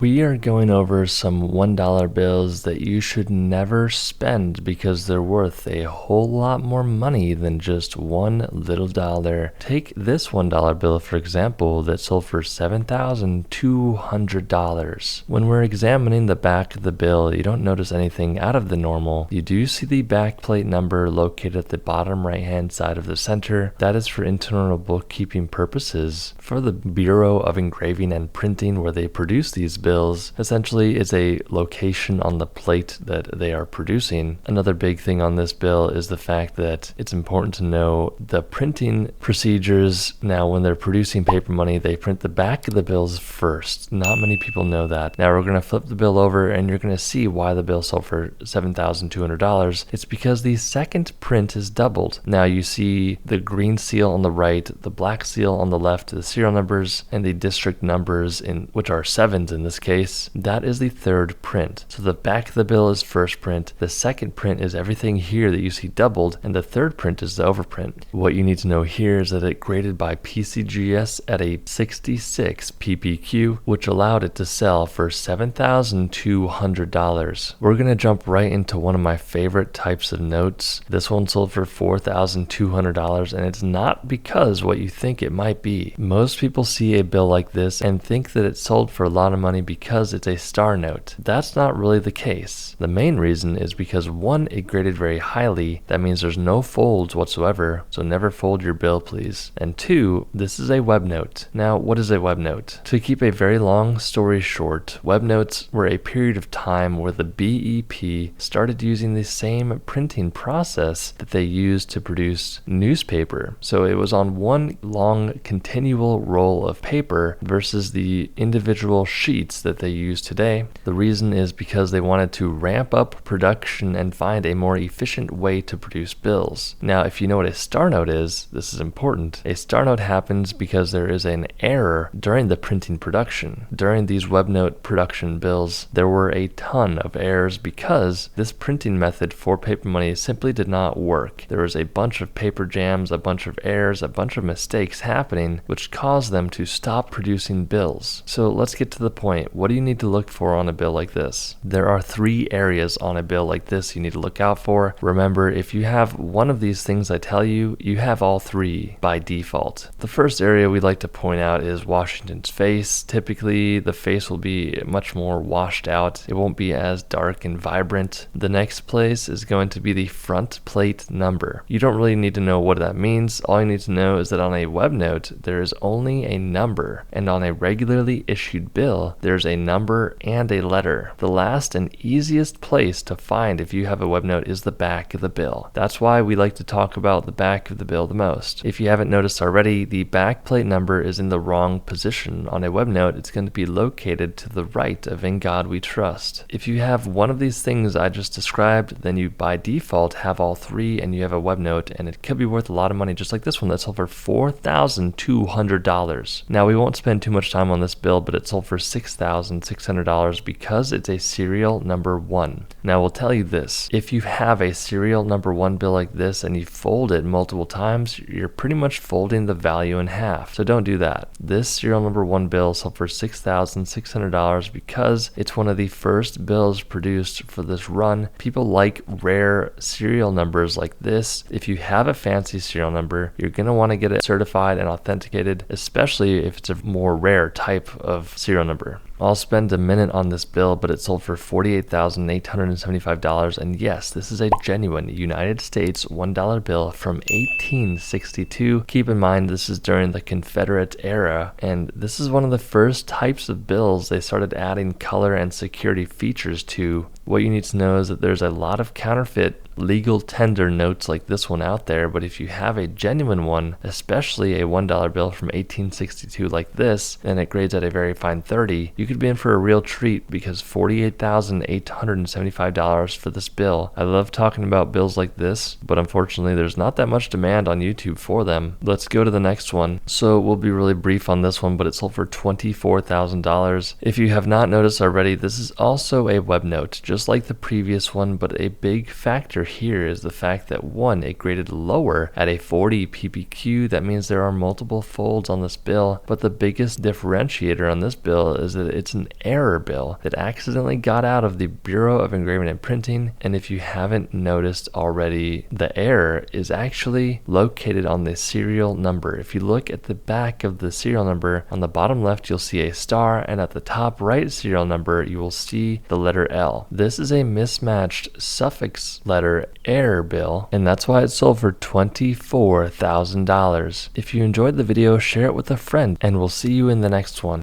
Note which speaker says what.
Speaker 1: We are going over some $1 bills that you should never spend because they're worth a whole lot more money than just one little dollar. Take this $1 bill, for example, that sold for $7,200. When we're examining the back of the bill, you don't notice anything out of the normal. You do see the backplate number located at the bottom right-hand side of the center. That is for internal bookkeeping purposes. For the Bureau of Engraving and Printing, where they produce these bills, essentially is a location on the plate that they are producing. Another big thing on this bill is the fact that it's important to know the printing procedures. Now, when they're producing paper money, they print the back of the bills first. Not many people know that. Now we're going to flip the bill over and you're going to see why the bill sold for $7,200. It's because the second print is doubled. Now you see the green seal on the right, the black seal on the left, the serial numbers, and the district numbers, which are sevens in this case. That is the third print. So the back of the bill is first print, the second print is everything here that you see doubled, and the third print is the overprint. What you need to know here is that it graded by PCGS at a 66 PPQ, which allowed it to sell for $7,200. We're going to jump right into one of my favorite types of notes. This one sold for $4,200, and it's not because what you think it might be. Most people see a bill like this and think that it sold for a lot of money because it's a star note. That's not really the case. The main reason is because one, it graded very highly. That means there's no folds whatsoever, so never fold your bill, please. And two, this is a web note. Now, what is a web note? To keep a very long story short, web notes were a period of time where the BEP started using the same printing process that they used to produce newspaper. So it was on one long continual roll of paper versus the individual sheets that they use today. The reason is because they wanted to ramp up production and find a more efficient way to produce bills. Now, if you know what a star note is, this is important. A star note happens because there is an error during the printing production. During these web note production bills, there were a ton of errors because this printing method for paper money simply did not work. There was a bunch of paper jams, a bunch of errors, a bunch of mistakes happening, which caused them to stop producing bills. So let's get to the point. What do you need to look for on a bill like this? There are three areas on a bill like this you need to look out for. Remember, if you have one of these things I tell you, you have all three by default. The first area we'd like to point out is Washington's face. Typically, the face will be much more washed out. It won't be as dark and vibrant. The next place is going to be the front plate number. You don't really need to know what that means. All you need to know is that on a web note, there is only a number, and on a regularly issued bill, there's a number and a letter. The last and easiest place to find if you have a web note is the back of the bill. That's why we like to talk about the back of the bill the most. If you haven't noticed already, the back plate number is in the wrong position. On a web note, it's going to be located to the right of In God We Trust. If you have one of these things I just described, then you by default have all three and you have a web note, and it could be worth a lot of money, just like this one that sold for $4,200. Now, we won't spend too much time on this bill, but it sold for $6,600 because it's a serial number 1. Now, we'll tell you this. If you have a serial number 1 bill like this and you fold it multiple times, you're pretty much folding the value in half. So don't do that. This serial number 1 bill sold for $6,600 because it's one of the first bills produced for this run. People like rare serial numbers like this. If you have a fancy serial number, you're going to want to get it certified and authenticated, especially if it's a more rare type of serial number. I'll spend a minute on this bill, but it sold for $48,875, and yes, this is a genuine United States $1 bill from 1862. Keep in mind, this is during the Confederate era, and this is one of the first types of bills they started adding color and security features to. What you need to know is that there's a lot of counterfeit legal tender notes like this one out there, but if you have a genuine one, especially a $1 bill from 1862 like this, and it grades at a very fine 30, you could be in for a real treat because $48,875 for this bill. I love talking about bills like this, but unfortunately there's not that much demand on YouTube for them. Let's go to the next one. So we'll be really brief on this one, but it sold for $24,000. If you have not noticed already, this is also a web note, just like the previous one, but a big factor here is the fact that one, it graded lower at a 40 PPQ. That means there are multiple folds on this bill, but the biggest differentiator on this bill is that it's an error bill that accidentally got out of the Bureau of Engraving and Printing. And if you haven't noticed already, the error is actually located on the serial number. If you look at the back of the serial number, on the bottom left you'll see a star, and at the top right serial number you will see the letter L. This is a mismatched suffix letter error bill, and that's why it sold for $24,000. If you enjoyed the video, share it with a friend, and we'll see you in the next one.